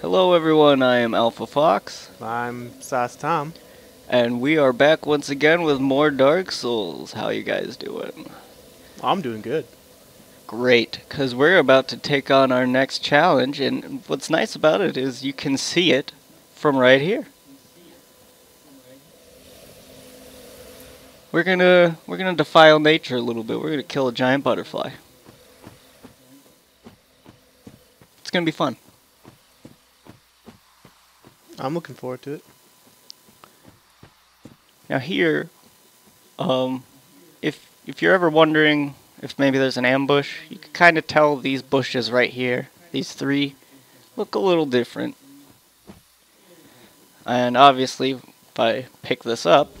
Hello everyone, I am Alphafox, I'm Szasstam. and we are back once again with more Dark Souls. How you guys doing? I'm doing good. Great, because we're about to take on our next challenge, and what's nice about it is you can see it from right here. We're gonna defile nature a little bit. We're gonna kill a giant butterfly. It's gonna be fun. I'm looking forward to it. Now here, if you're ever wondering if maybe there's an ambush, you can kind of tell these bushes right here, these three, look a little different. And obviously, if I pick this up,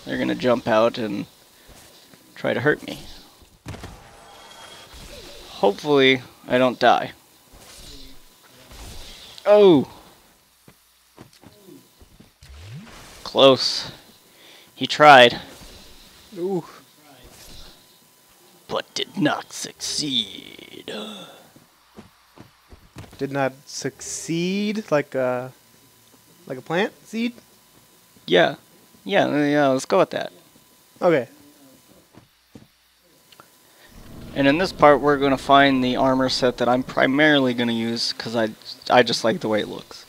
they're gonna jump out and try to hurt me. Hopefully, I don't die. Oh! Close. He tried, Ooh. but did not succeed. Did not succeed like a plant seed? Yeah, let's go with that. Okay. And in this part, we're going to find the armor set that I'm primarily going to use because I just like the way it looks.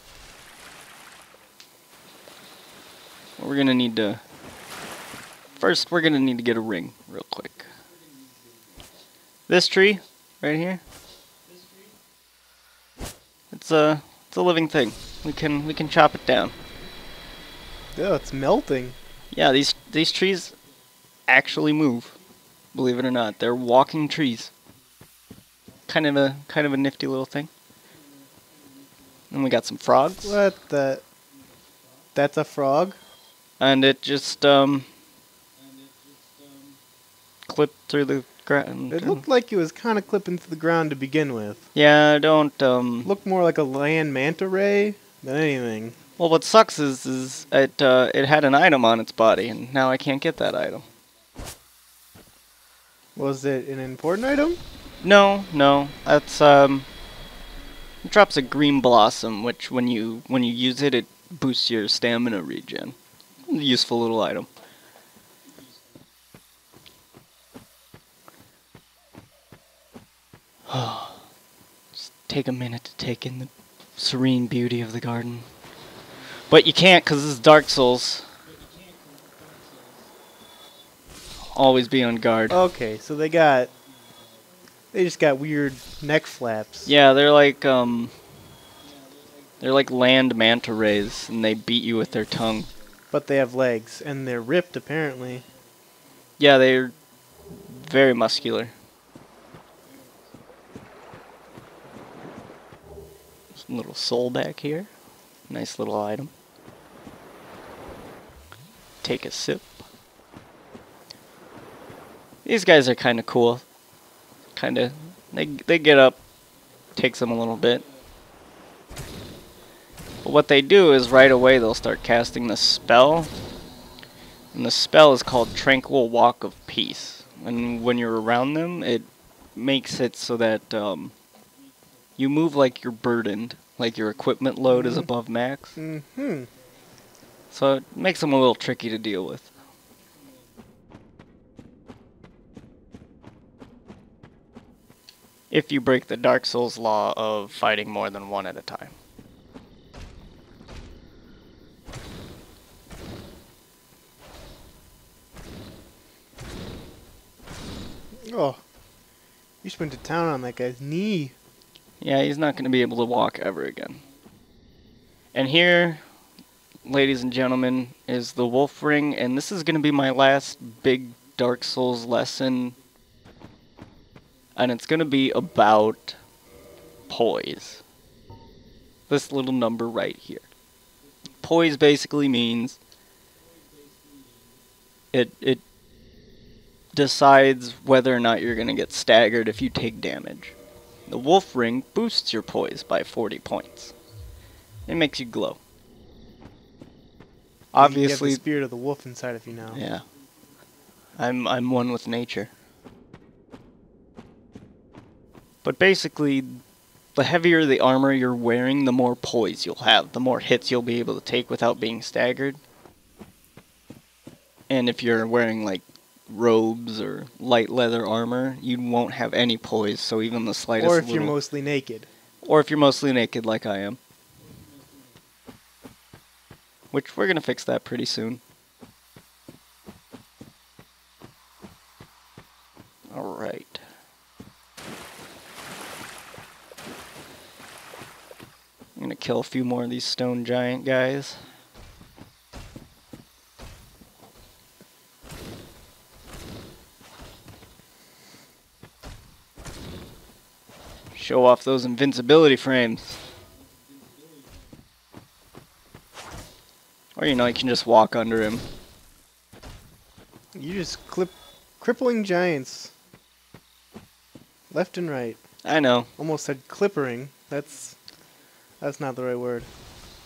We're going to need to... First, we're going to need to get a ring real quick. This tree right here, it's a living thing. We can chop it down. Oh, it's melting. Yeah, these trees actually move. Believe it or not, they're walking trees. Kind of a nifty little thing. And we got some frogs. What the? That's a frog? And it just clipped through the ground. It looked like it was kind of clipping to the ground to begin with. Yeah, don't Looked more like a land manta ray than anything. Well, what sucks is it had an item on its body, and now I can't get that item. Was it an important item? No, that's it drops a green blossom, which when you use it, it boosts your stamina regen. Useful little item. Just take a minute to take in the serene beauty of the garden. But you can't, because this is Dark Souls. Always be on guard. Okay, so they just got weird neck flaps. Yeah, they're like land manta rays, and they beat you with their tongue. But they have legs, and they're ripped apparently. Yeah, they're very muscular. Some little soul back here. Nice little item. Take a sip. These guys are kind of cool. They get up. Takes them a little bit. But what they do is right away they'll start casting the spell. And the spell is called Tranquil Walk of Peace. And when you're around them, it makes it so that you move like you're burdened. Like your equipment load is above max. Mm-hmm. So it makes them a little tricky to deal with. If you break the Dark Souls law of fighting more than one at a time. Oh, you just went to town on that guy's knee. Yeah, he's not going to be able to walk ever again. And here, ladies and gentlemen, is the Wolf Ring, and this is going to be my last big Dark Souls lesson. And it's going to be about poise. This little number right here. Poise basically means it decides whether or not you're going to get staggered if you take damage. The Wolf Ring boosts your poise by 40 points. It makes you glow. Obviously, you have the spirit of the wolf inside of you now. Yeah. I'm one with nature. But basically, the heavier the armor you're wearing, the more poise you'll have, the more hits you'll be able to take without being staggered. And if you're wearing like robes or light leather armor, you won't have any poise, so even the slightest Or if you're mostly naked. Or if you're mostly naked like I am. Which we're going to fix that pretty soon. Alright. I'm going to kill a few more of these stone giant guys. Show off those invincibility frames. Or, you know, you can just walk under him. You just crippling giants. Left and right. I know. Almost said clippering. That's not the right word.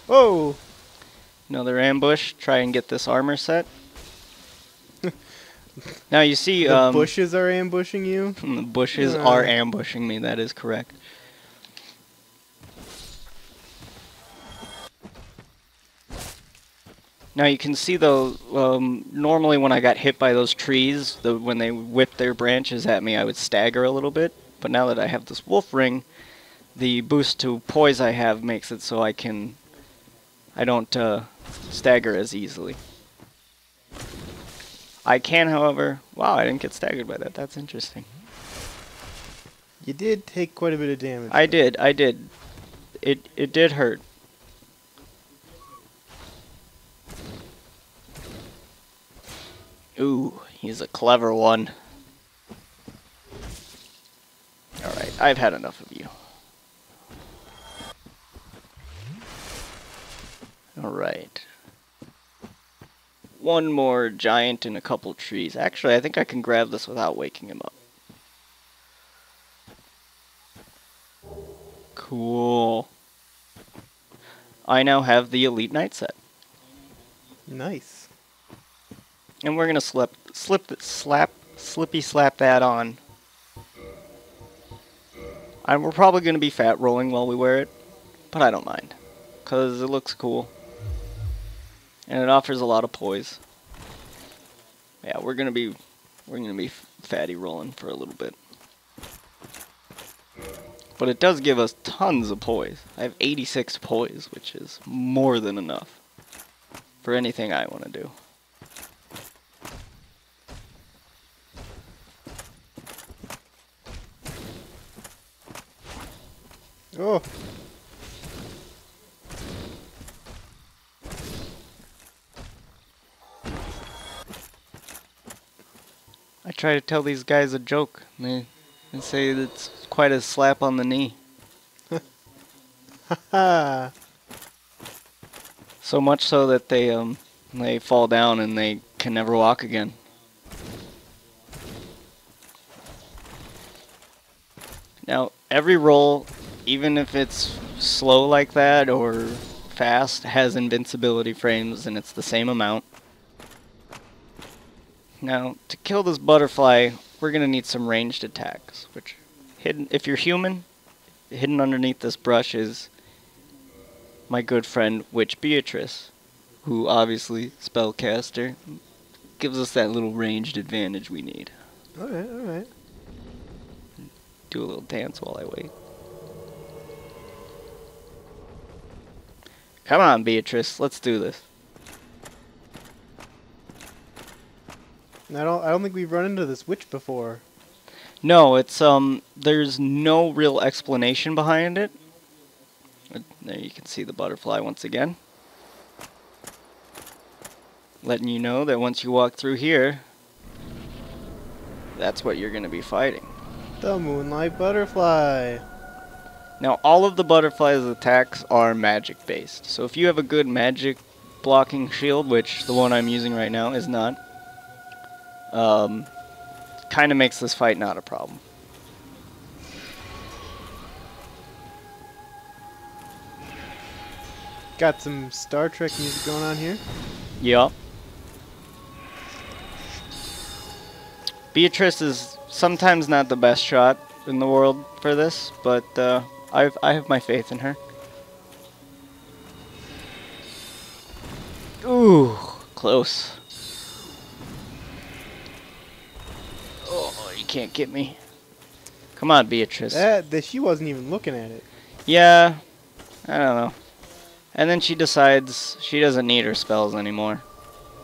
Whoa! Another ambush. Try and get this armor set. Now you see... The bushes are ambushing you? The bushes are ambushing me, that is correct. Now you can see though, normally when I got hit by those trees, when they whipped their branches at me, I would stagger a little bit. But now that I have this wolf ring, the boost to poise I have makes it so I don't stagger as easily. I can, however... Wow, I didn't get staggered by that. That's interesting. You did take quite a bit of damage. I did. It did hurt. Ooh, he's a clever one. Alright, I've had enough of you. Alright. One more giant and a couple trees. Actually, I think I can grab this without waking him up. Cool. I now have the Elite Knight set. Nice. And we're gonna slippy slap that on. We're probably gonna be fat rolling while we wear it, but I don't mind, cause it looks cool. And it offers a lot of poise. Yeah, we're gonna be fatty rolling for a little bit. But it does give us tons of poise. I have 86 poise, which is more than enough for anything I want to do. Oh. I try to tell these guys a joke, and they say it's quite a slap on the knee. Haha. So much so that they fall down and they can never walk again. Now, every roll, even if it's slow like that or fast, has invincibility frames, and it's the same amount. Now, to kill this butterfly, we're going to need some ranged attacks, which, if you're human, hidden underneath this brush is my good friend Witch Beatrice, who obviously, spellcaster, gives us that little ranged advantage we need. Alright, alright. Do a little dance while I wait. Come on, Beatrice, let's do this. I don't think we've run into this witch before. No, it's there's no real explanation behind it. There you can see the butterfly once again. Letting you know that once you walk through here, that's what you're going to be fighting. The Moonlight Butterfly. Now, all of the butterfly's attacks are magic based. So if you have a good magic blocking shield, which the one I'm using right now is not, kind of makes this fight not a problem. Got some Star Trek music going on here. Yup. Beatrice is sometimes not the best shot in the world for this, but I have my faith in her. Ooh, close. Oh, you can't get me. Come on, Beatrice. That she wasn't even looking at it. Yeah, I don't know. And then she decides she doesn't need her spells anymore.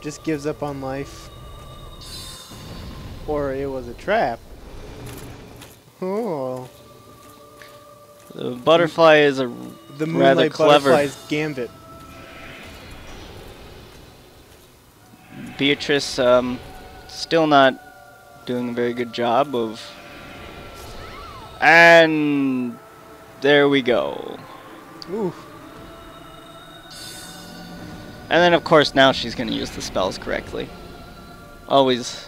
Just gives up on life. Or it was a trap. Oh. The butterfly is a The rather Moonlight clever. Butterfly's gambit. Beatrice, still not doing a very good job of. And there we go. Oof. And then, of course, now she's going to use the spells correctly. Always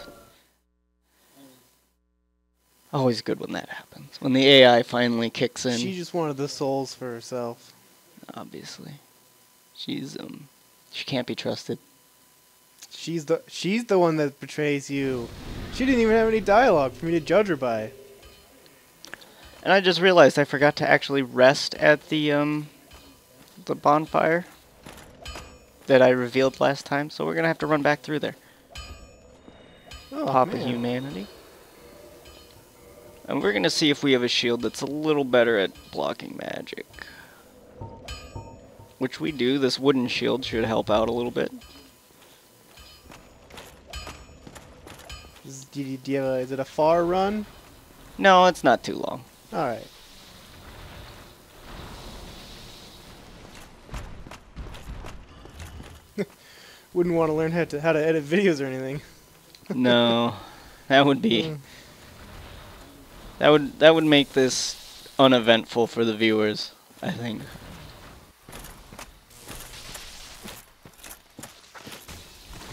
good when that happens. When the AI finally kicks in. She just wanted the souls for herself. Obviously. She can't be trusted. She's the one that betrays you. She didn't even have any dialogue for me to judge her by. And I just realized I forgot to actually rest at the bonfire that I revealed last time, so we're going to have to run back through there. Oh, Pop of man. Humanity. And we're going to see if we have a shield that's a little better at blocking magic. Which we do. This wooden shield should help out a little bit. Is it a far run? No, it's not too long. Alright. Wouldn't want to learn how to edit videos or anything. No, that would be... That would make this uneventful for the viewers, I think.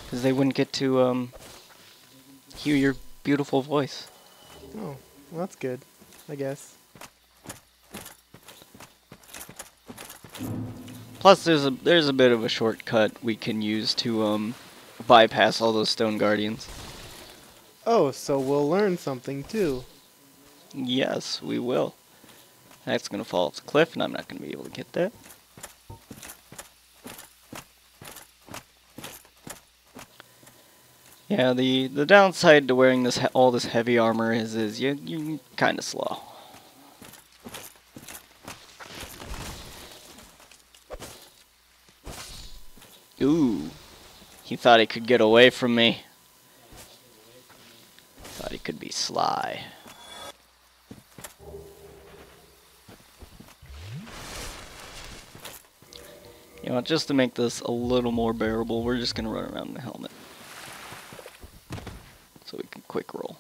Because they wouldn't get to hear your beautiful voice. Oh, well, that's good, I guess. Plus, there's a bit of a shortcut we can use to bypass all those stone guardians. Oh, so we'll learn something too. Yes, we will. That's gonna fall off the cliff, and I'm not gonna be able to get that. Yeah, the downside to wearing all this heavy armor is you're kind of slow. Ooh, he thought he could get away from me. Thought he could be sly. You know, just to make this a little more bearable, we're just gonna run around in the helmet. So we can quick roll.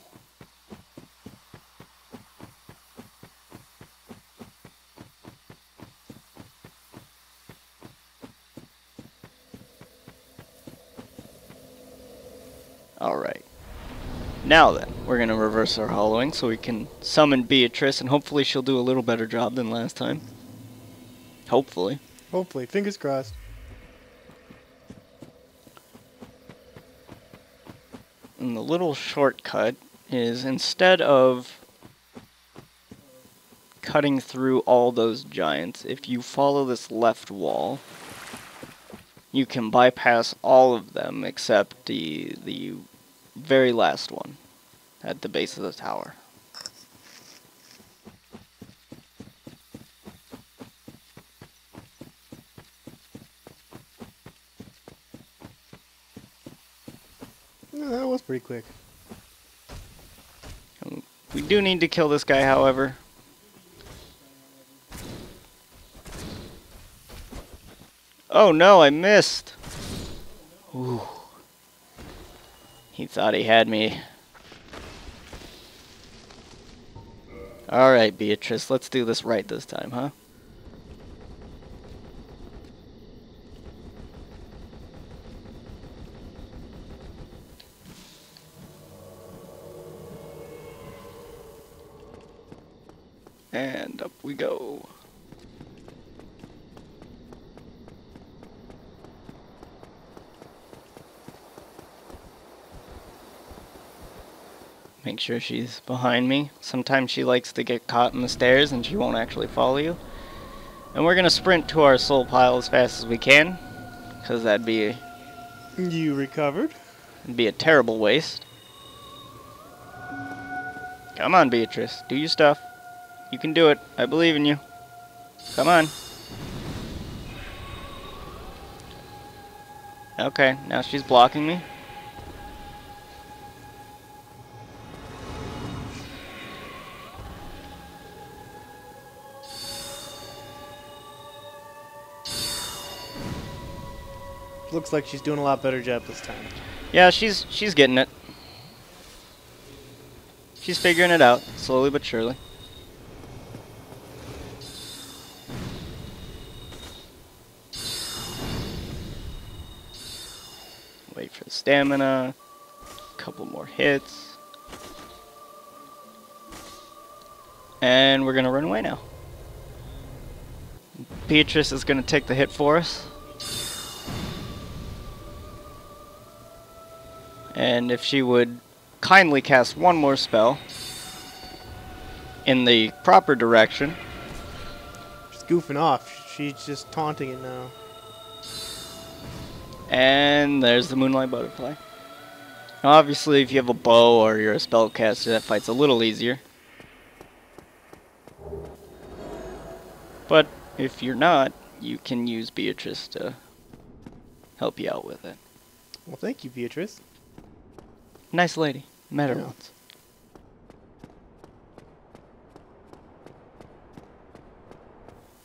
Alright. Now then, we're gonna reverse our hollowing so we can summon Beatrice, and hopefully she'll do a little better job than last time. Hopefully. Hopefully, fingers crossed. And the little shortcut is, instead of cutting through all those giants, if you follow this left wall, you can bypass all of them except the very last one at the base of the tower. Yeah, that was pretty quick. We do need to kill this guy, however. Oh no, I missed! Ooh. He thought he had me. Alright, Beatrice, let's do this right this time, huh? And up we go. Make sure she's behind me. Sometimes she likes to get caught in the stairs and she won't actually follow you. And we're gonna sprint to our soul pile as fast as we can, because that'd be You recovered? a terrible waste. Come on, Beatrice. Do your stuff. You can do it. I believe in you. Come on. Okay, now she's blocking me. Looks like she's doing a lot better job this time. Yeah, she's getting it. She's figuring it out, slowly but surely. Wait for the stamina. Couple more hits. And we're gonna run away now. Beatrice is gonna take the hit for us. And if she would kindly cast one more spell in the proper direction. She's goofing off. She's just taunting it now. And there's the Moonlight Butterfly. Now obviously if you have a bow or you're a spellcaster, that fight's a little easier. But if you're not, you can use Beatrice to help you out with it. Well, thank you, Beatrice. Nice lady. Met her Yeah. once.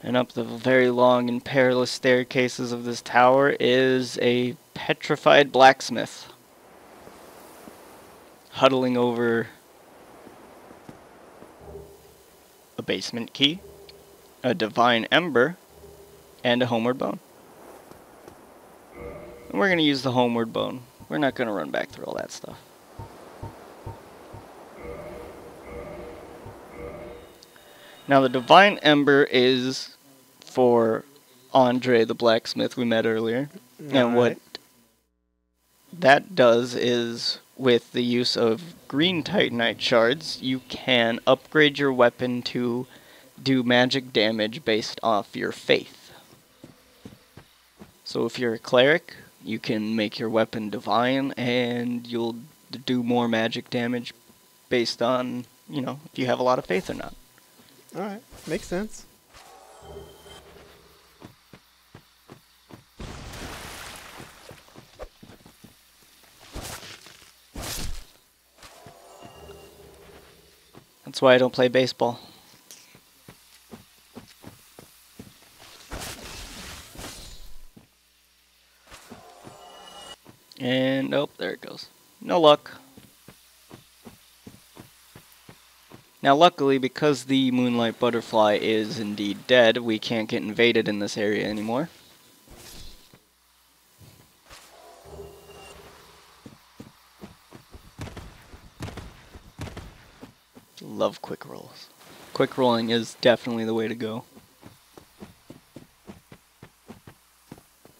And up the very long and perilous staircases of this tower is a petrified blacksmith, huddling over a basement key, a divine ember, and a homeward bone. And we're going to use the homeward bone. We're not going to run back through all that stuff. Now the divine ember is for Andre the blacksmith we met earlier. And what that does is, with the use of green titanite shards, you can upgrade your weapon to do magic damage based off your faith. So if you're a cleric, you can make your weapon divine and you'll do more magic damage based on, you know, if you have a lot of faith or not. Alright, makes sense. That's why I don't play baseball. And, oh, there it goes. No luck. Now, luckily, because the Moonlight Butterfly is indeed dead, we can't get invaded in this area anymore. Love quick rolls. Quick rolling is definitely the way to go.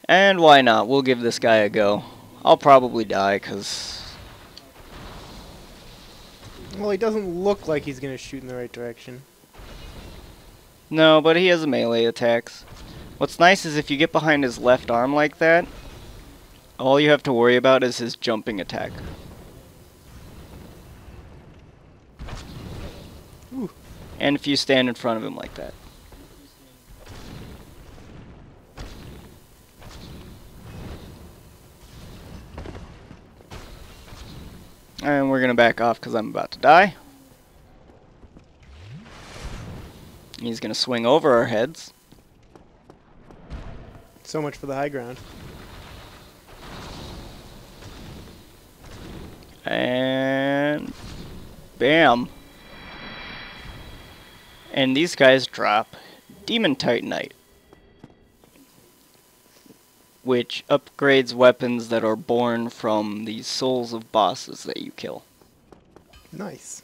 And why not? We'll give this guy a go. I'll probably die, because... Well, he doesn't look like he's going to shoot in the right direction. No, but he has melee attacks. What's nice is if you get behind his left arm like that, all you have to worry about is his jumping attack. Ooh. And if you stand in front of him like that. And we're going to back off because I'm about to die. He's going to swing over our heads. So much for the high ground. And bam. And these guys drop Demon Titanite, which upgrades weapons that are born from the souls of bosses that you kill. Nice.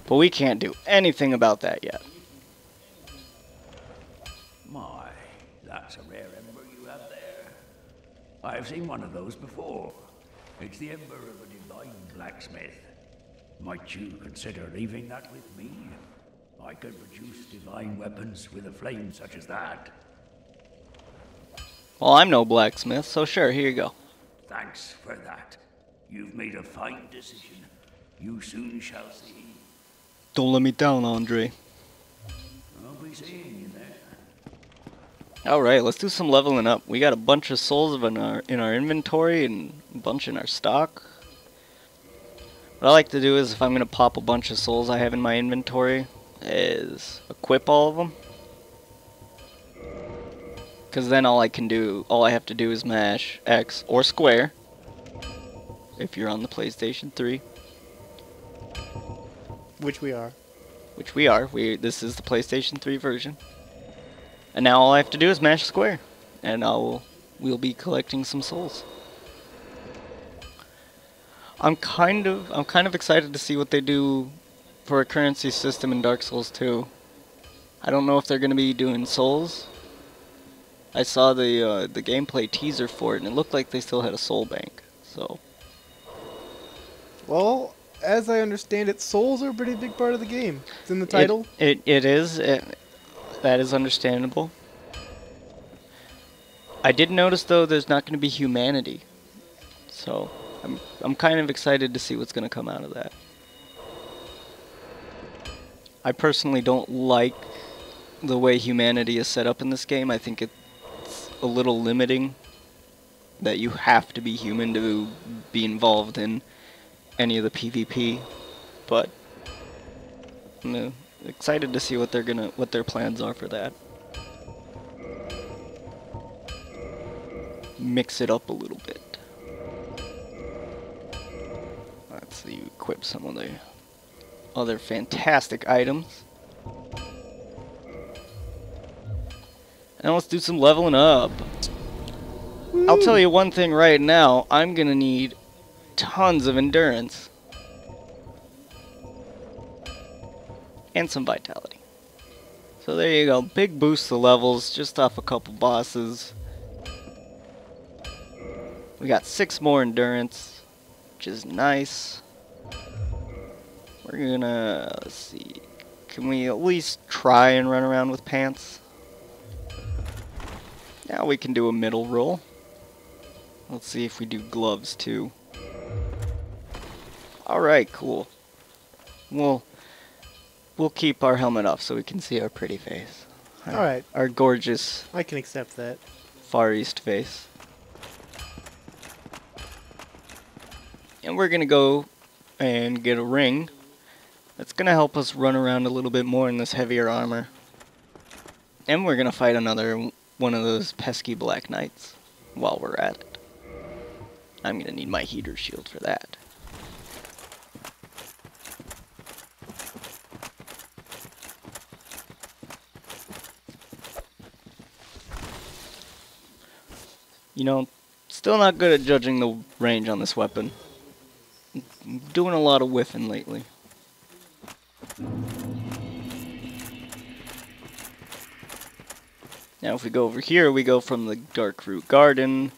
But we can't do anything about that yet. My, that's a rare ember you have there. I've seen one of those before. It's the ember of a divine blacksmith. Might you consider leaving that with me? I can produce divine weapons with a flame such as that. Well, I'm no blacksmith, so sure, here you go. Thanks for that. You've made a fine decision. You soon shall see. Don't let me down, Andre. I'll be seeing you there. Alright, let's do some leveling up. We got a bunch of souls in our inventory and a bunch in our stock. What I like to do is, if I'm going to pop a bunch of souls I have in my inventory, is equip all of them. Because then all I have to do is mash X or square, if you're on the PlayStation 3. Which we are. Which we are. This is the PlayStation 3 version. And now all I have to do is mash square. And we'll be collecting some souls. I'm kind of excited to see what they do for a currency system in Dark Souls 2. I don't know if they're going to be doing souls. I saw the gameplay teaser for it, and it looked like they still had a soul bank. So, Well, as I understand it, souls are a pretty big part of the game. It's in the title. It is. That is understandable. I did notice though there's not going to be humanity. So, I'm kind of excited to see what's going to come out of that. I personally don't like the way humanity is set up in this game. I think it's a little limiting that you have to be human to be involved in any of the PvP, but I'm excited to see what their plans are for that. Mix it up a little bit. Let's see, equip some of the other fantastic items. And let's do some leveling up. Woo. I'll tell you one thing right now, I'm gonna need tons of endurance. And some vitality. So there you go, big boost to levels just off a couple bosses. We got 6 more endurance, which is nice. We're gonna, let's see, can we at least try and run around with pants? Now we can do a middle roll. Let's see if we do gloves too. Alright, cool. We'll keep our helmet off so we can see our pretty face. Alright. Our gorgeous I can accept that. Far East face. And we're gonna go and get a ring. That's gonna help us run around a little bit more in this heavier armor. And we're gonna fight another one of those pesky Black Knights while we're at it. I'm gonna need my heater shield for that. You know, still not good at judging the range on this weapon. I'm doing a lot of whiffing lately. Now if we go over here, we go from the Darkroot Garden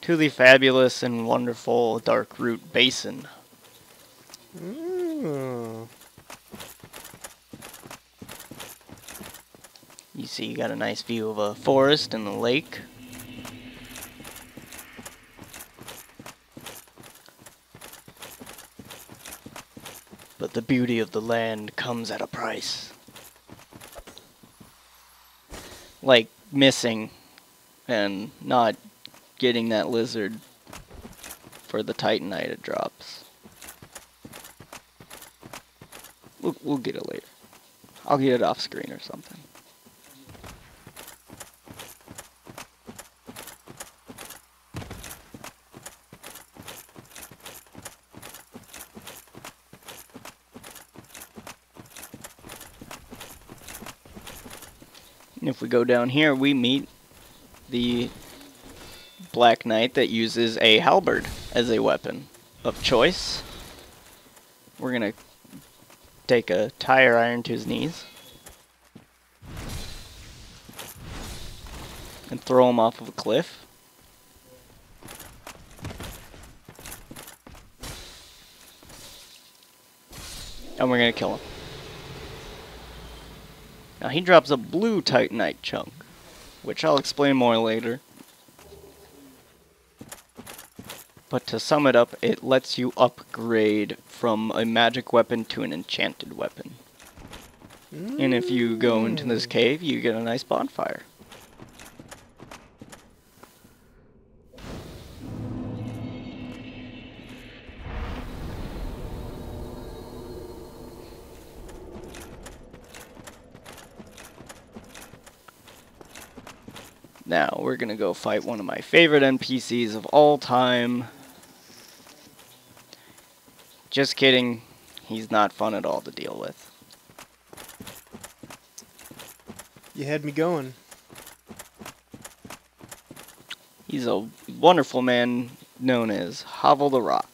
to the fabulous and wonderful Darkroot Basin. Mm. You see you got a nice view of a forest and a lake. But the beauty of the land comes at a price. Like missing and not getting that lizard for the Titanite it drops. We'll get it later. I'll get it off screen or something. And if we go down here, we meet the Black Knight that uses a halberd as a weapon of choice. We're gonna take a tire iron to his knees and throw him off of a cliff. And we're gonna kill him. Now he drops a blue Titanite chunk, which I'll explain more later. But to sum it up, it lets you upgrade from a magic weapon to an enchanted weapon. And if you go into this cave, you get a nice bonfire. Now, we're gonna go fight one of my favorite NPCs of all time. Just kidding, he's not fun at all to deal with. You had me going. He's a wonderful man known as Havel the Rock.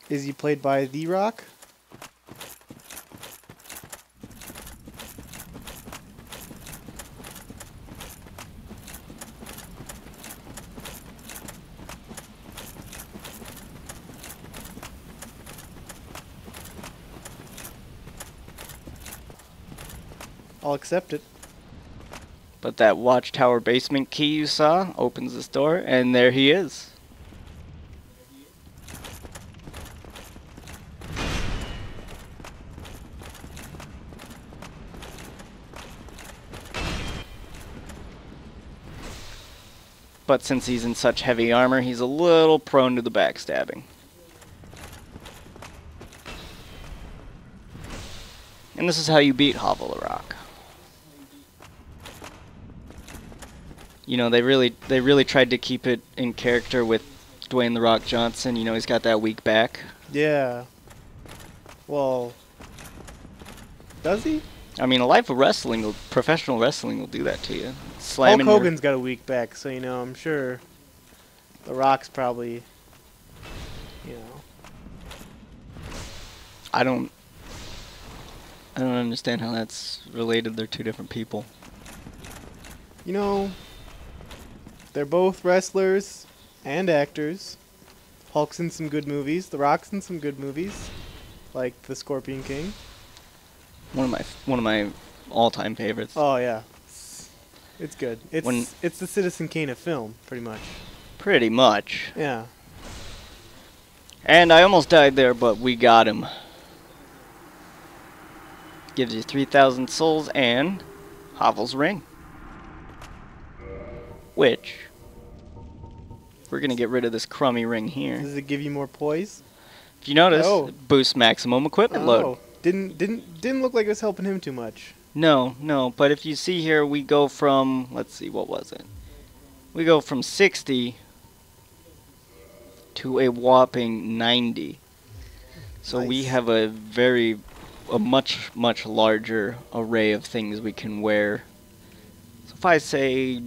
Is he played by The Rock? I'll accept it. But that watchtower basement key you saw opens this door, and there he is. But since he's in such heavy armor, he's a little prone to the backstabbing. And this is how you beat Havel the Rock. You know, they really tried to keep it in character with Dwayne The Rock Johnson. You know, he's got that weak back. Yeah. Well, does he? I mean, a life of wrestling, professional wrestling will do that to you. Hulk Slamming Hogan's got a weak back, so you know, I'm sure The Rock's probably, you know. I don't understand how that's related. They're two different people. You know, they're both wrestlers and actors. Hulk's in some good movies. The Rock's in some good movies, like The Scorpion King. One of my all-time favorites. Oh yeah, it's good. It's the Citizen Kane of film, pretty much. Pretty much. Yeah. And I almost died there, but we got him. Gives you 3,000 souls and Havel's ring. Which, we're going to get rid of this crummy ring here. Does it give you more poise? If you notice, Oh. it boosts maximum equipment load. Didn't look like it was helping him too much. No, but if you see here, we go from, let's see, what was it? We go from 60 to a whopping 90. So we Nice. have a much larger array of things we can wear. So if I say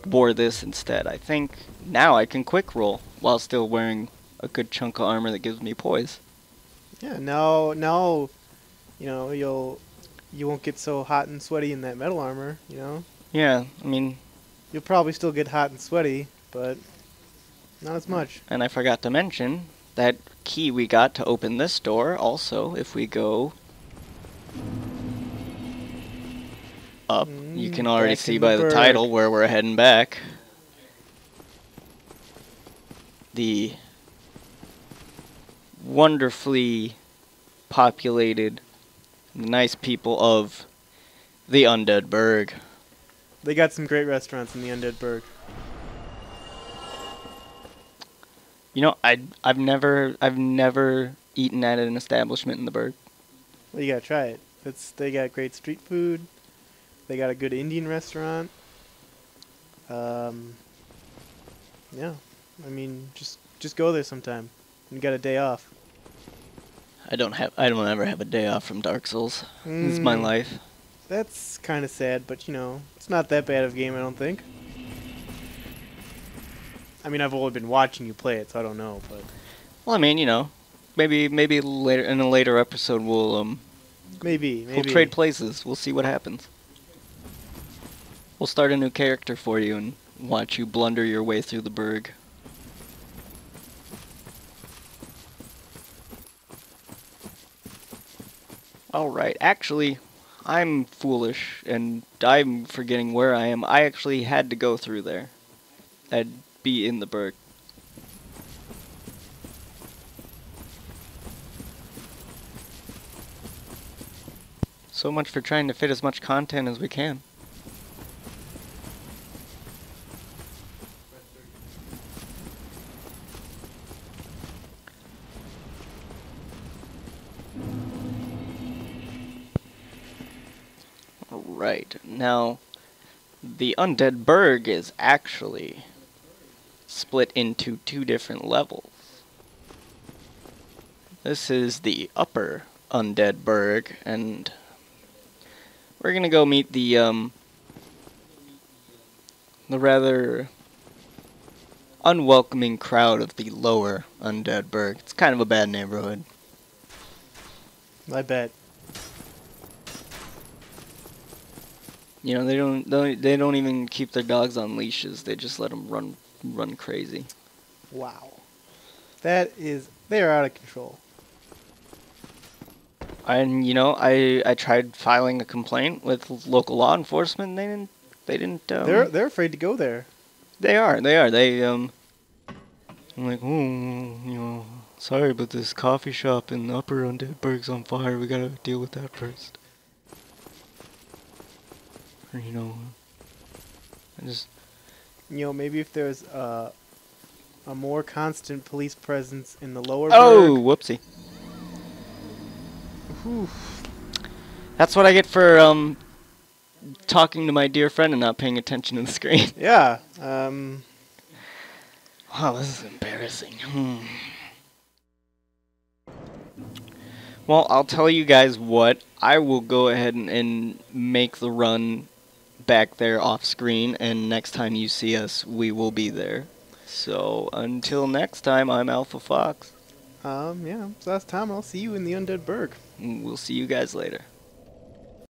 wore this instead, I think now I can quick roll while still wearing a good chunk of armor that gives me poise. Yeah. Now, you know, you won't get so hot and sweaty in that metal armor. You know. Yeah, I mean, You'll probably still get hot and sweaty, but not as much. and I forgot to mention that key we got to open this door also, if we go up, you can already back see in the by the burg. title where we're heading back. The wonderfully populated, nice people of the Undead Burg. They got some great restaurants in the Undead Burg. You know, I've never eaten at an establishment in the Burg. Well, you gotta try it. They got great street food. They got a good Indian restaurant. Yeah, I mean, just go there sometime. You got a day off. I don't ever have a day off from Dark Souls. It's my life. That's kind of sad, but you know, it's not that bad of a game, I don't think. I mean, I've only been watching you play it, so I don't know, but Well, I mean, you know, maybe later in a later episode we'll maybe. we'll trade places. We'll see what happens. We'll start a new character for you and watch you blunder your way through the Burg. Alright, actually, I'm foolish, and I'm forgetting where I am. I actually had to go through there. I'd be in the Berg. So much for trying to fit as much content as we can. Alright, now, the Undead Berg is actually split into 2 different levels. This is the upper Undead Berg, and we're gonna go meet the rather unwelcoming crowd of the lower Undead Berg. It's kind of a bad neighborhood. I bet. You know, they don't even keep their dogs on leashes. They just let them run crazy. Wow. They are out of control. And you know, I tried filing a complaint with local law enforcement. And they didn't. They're afraid to go there. They are. I'm like, oh, you know, sorry, but this coffee shop in the upper Undead Berg's on fire. We gotta deal with that first. Or, you know, I just. You know, maybe if there's a more constant police presence in the lower Oh, Berg. whoopsie. Whew. That's what I get for talking to my dear friend and not paying attention to the screen. Yeah. Wow, this is embarrassing. Well, I'll tell you guys what. I will go ahead and make the run back there off screen, and next time you see us, we will be there. So, until next time, I'm Alphafox. Yeah. So that's Tom. I'll see you in the Undead Berg. We'll see you guys later.